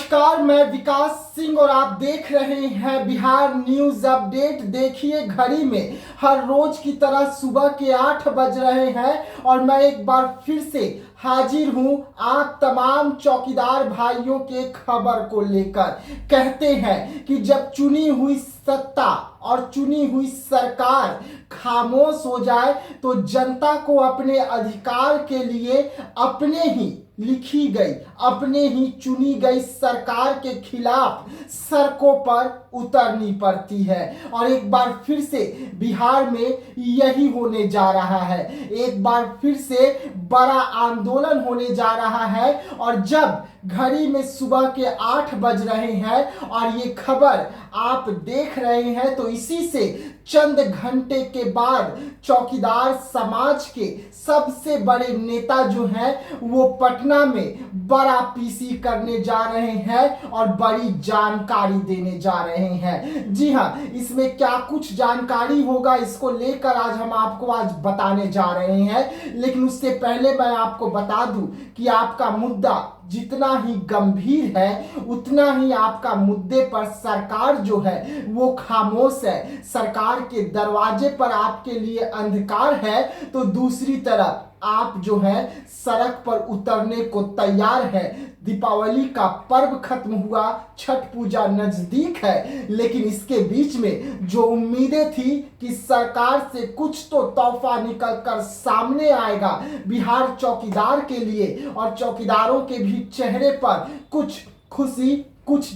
नमस्कार, मैं विकास सिंह और आप देख रहे हैं बिहार न्यूज अपडेट। देखिए, घड़ी में हर रोज की तरह सुबह के 8 बज रहे हैं और मैं एक बार फिर से हाजिर हूं आप तमाम चौकीदार भाइयों के खबर को लेकर। कहते हैं कि जब चुनी हुई सत्ता और चुनी हुई सरकार खामोश हो जाए तो जनता को अपने अधिकार के लिए अपने ही लिखी गई, अपने ही चुनी गई सरकार के खिलाफ सड़कों पर उतरनी पड़ती है। और एक बार फिर से बिहार में यही होने जा रहा है। एक बार फिर से बड़ा आंदोलन होने जा रहा है। और जब घड़ी में सुबह के 8 बज रहे हैं और ये खबर आप देख रहे हैं, तो इसी से चंद घंटे के बाद चौकीदार समाज के सबसे बड़े नेता जो हैं वो पटना में बड़ा पीसी करने जा रहे हैं और बड़ी जानकारी देने जा रहे हैं। जी हाँ, इसमें क्या कुछ जानकारी होगा इसको लेकर आज हम आपको बताने जा रहे हैं। लेकिन उससे पहले मैं आपको बता दूं कि आपका मुद्दा जितना ही गंभीर है उतना ही आपका मुद्दे पर सरकार जो है वो खामोश है। सरकार के दरवाजे पर आपके लिए अंधकार है तो दूसरी तरफ आप जो है सड़क पर उतरने को तैयार है। दीपावली का पर्व खत्म हुआ, छठ पूजा नजदीक है, लेकिन इसके बीच में जो उम्मीदें थी कि सरकार से कुछ तो तोहफा निकल कर सामने आएगा बिहार चौकीदार के लिए और चौकीदारों के भी चेहरे पर कुछ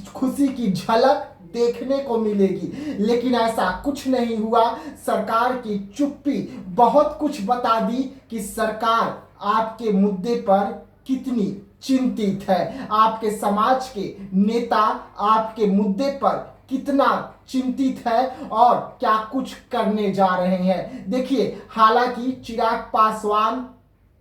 खुशी की झलक देखने को मिलेगी, लेकिन ऐसा कुछ नहीं हुआ। सरकार की चुप्पी बहुत कुछ बता दी कि सरकार आपके मुद्दे पर कितनी चिंतित है, आपके समाज के नेता आपके मुद्दे पर कितना चिंतित है और क्या कुछ करने जा रहे हैं। देखिए, हालांकि चिराग पासवान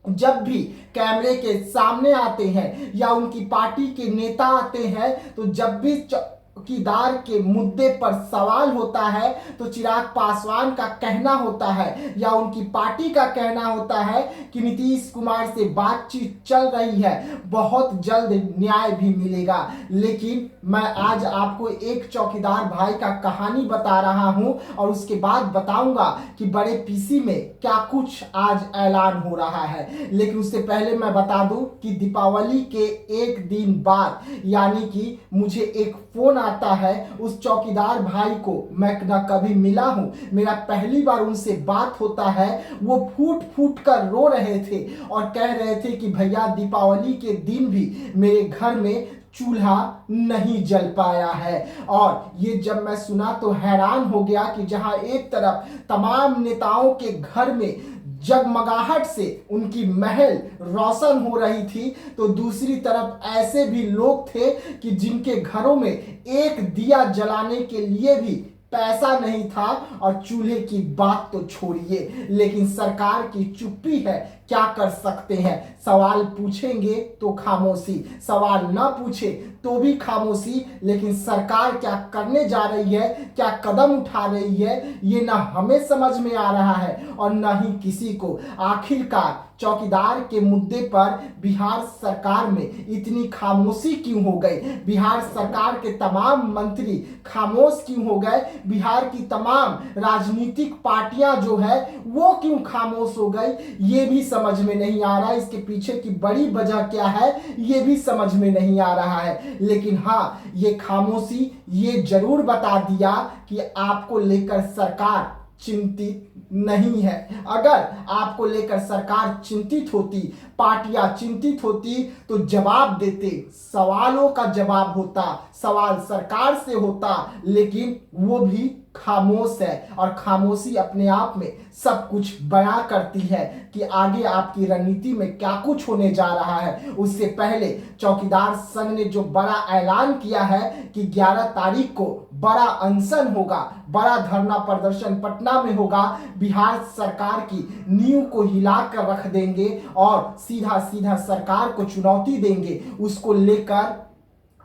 जब भी कैमरे के सामने आते हैं या उनकी पार्टी के नेता आते हैं तो जब भी चौकीदार के मुद्दे पर सवाल होता है तो चिराग पासवान का कहना होता है या उनकी पार्टी का कहना होता है कि नीतीश कुमार से बातचीत चल रही है, बहुत जल्द न्याय भी मिलेगा। लेकिन मैं आज आपको एक चौकीदार भाई का कहानी बता रहा हूं और उसके बाद बताऊंगा कि बड़े पीसी में क्या कुछ आज ऐलान हो रहा है। लेकिन उससे पहले मैं बता दूं कि दीपावली के एक दिन बाद यानी कि मुझे एक फोन आता है उस चौकीदार भाई को, मैं न कभी मिला हूं, मेरा पहली बार उनसे बात होता है। वो फूट फूट कर रो रहे थे और कह रहे थे कि भैया दीपावली के दिन भी मेरे घर में चूल्हा नहीं जल पाया है। और ये जब मैं सुना तो हैरान हो गया कि जहां एक तरफ तमाम नेताओं के घर में जगमगाहट से उनकी महल रोशन हो रही थी तो दूसरी तरफ ऐसे भी लोग थे कि जिनके घरों में एक दिया जलाने के लिए भी पैसा नहीं था और चूल्हे की बात तो छोड़िए। लेकिन सरकार की चुप्पी है, क्या कर सकते हैं। सवाल पूछेंगे तो खामोशी, सवाल ना पूछे तो भी खामोशी। लेकिन सरकार क्या करने जा रही है, क्या कदम उठा रही है, ये ना हमें समझ में आ रहा है और ना ही किसी को। आखिरकार चौकीदार के मुद्दे पर बिहार सरकार में इतनी खामोशी क्यों हो गई, बिहार सरकार के तमाम मंत्री खामोश क्यों हो गए, बिहार की तमाम राजनीतिक पार्टियां जो है वो क्यों खामोश हो गई, ये भी समझ में नहीं आ रहा है। इसके पीछे की बड़ी वजह क्या है ये भी समझ में नहीं आ रहा है। लेकिन हाँ, ये खामोशी ये जरूर बता दिया कि आपको लेकर सरकार चिंतित नहीं है। अगर आपको लेकर सरकार चिंतित होती, पार्टियां चिंतित होती तो जवाब देते, सवालों का जवाब होता, सवाल सरकार से होता। लेकिन वो भी खामोश है और खामोशी अपने आप में सब कुछ बयां करती है कि आगे आपकी रणनीति में क्या कुछ होने जा रहा है। उससे पहले चौकीदार संघ ने जो बड़ा ऐलान किया है कि 11 तारीख को बड़ा अनशन होगा, बड़ा धरना प्रदर्शन पटना में होगा, बिहार सरकार की नींव को हिलाकर रख देंगे और सीधा सीधा सरकार को चुनौती देंगे। उसको लेकर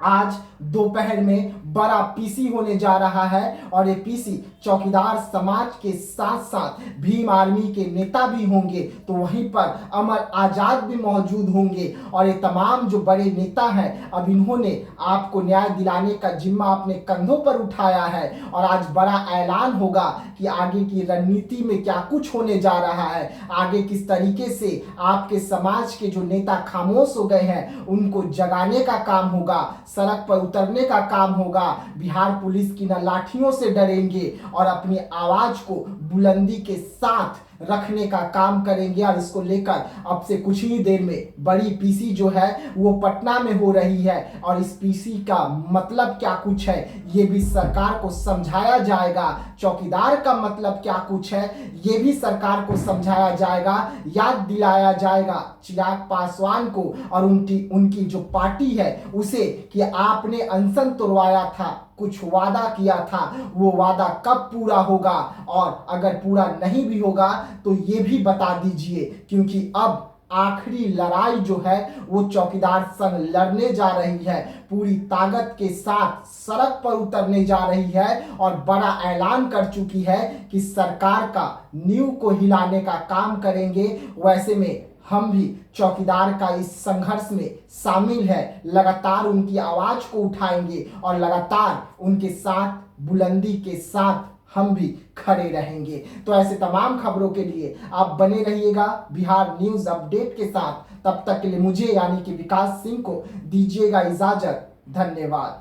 आज दोपहर में बड़ा पीसी होने जा रहा है और ये पीसी चौकीदार समाज के साथ साथ भीम आर्मी के नेता भी होंगे, तो वहीं पर अमर आजाद भी मौजूद होंगे और ये तमाम जो बड़े नेता हैं, अब इन्होंने आपको न्याय दिलाने का जिम्मा अपने कंधों पर उठाया है और आज बड़ा ऐलान होगा कि आगे की रणनीति में क्या कुछ होने जा रहा है, आगे किस तरीके से आपके समाज के जो नेता खामोश हो गए हैं उनको जगाने का काम होगा, सड़क पर उतरने का काम होगा। बिहार पुलिस की ना लाठियों से डरेंगे और अपनी आवाज को बुलंदी के साथ रखने का काम करेंगे और इसको लेकर अब से कुछ ही देर में बड़ी पीसी जो है वो पटना में हो रही है और इस पीसी का मतलब क्या कुछ है ये भी सरकार को समझाया जाएगा, चौकीदार का मतलब क्या कुछ है ये भी सरकार को समझाया जाएगा, याद दिलाया जाएगा चिराग पासवान को और उनकी जो पार्टी है उसे कि आपने अनशन तोड़वाया था, कुछ वादा किया था, वो वादा कब पूरा होगा और अगर पूरा नहीं भी होगा तो ये भी बता दीजिए, क्योंकि अब आखिरी लड़ाई जो है वो चौकीदार संग लड़ने जा रही है, पूरी ताकत के साथ सड़क पर उतरने जा रही है और बड़ा ऐलान कर चुकी है कि सरकार का नींव को हिलाने का काम करेंगे। वैसे में हम भी चौकीदार का इस संघर्ष में शामिल है, लगातार उनकी आवाज को उठाएंगे और लगातार उनके साथ बुलंदी के साथ हम भी खड़े रहेंगे। तो ऐसे तमाम खबरों के लिए आप बने रहिएगा बिहार न्यूज अपडेट के साथ। तब तक के लिए मुझे यानी कि विकास सिंह को दीजिएगा इजाजत। धन्यवाद।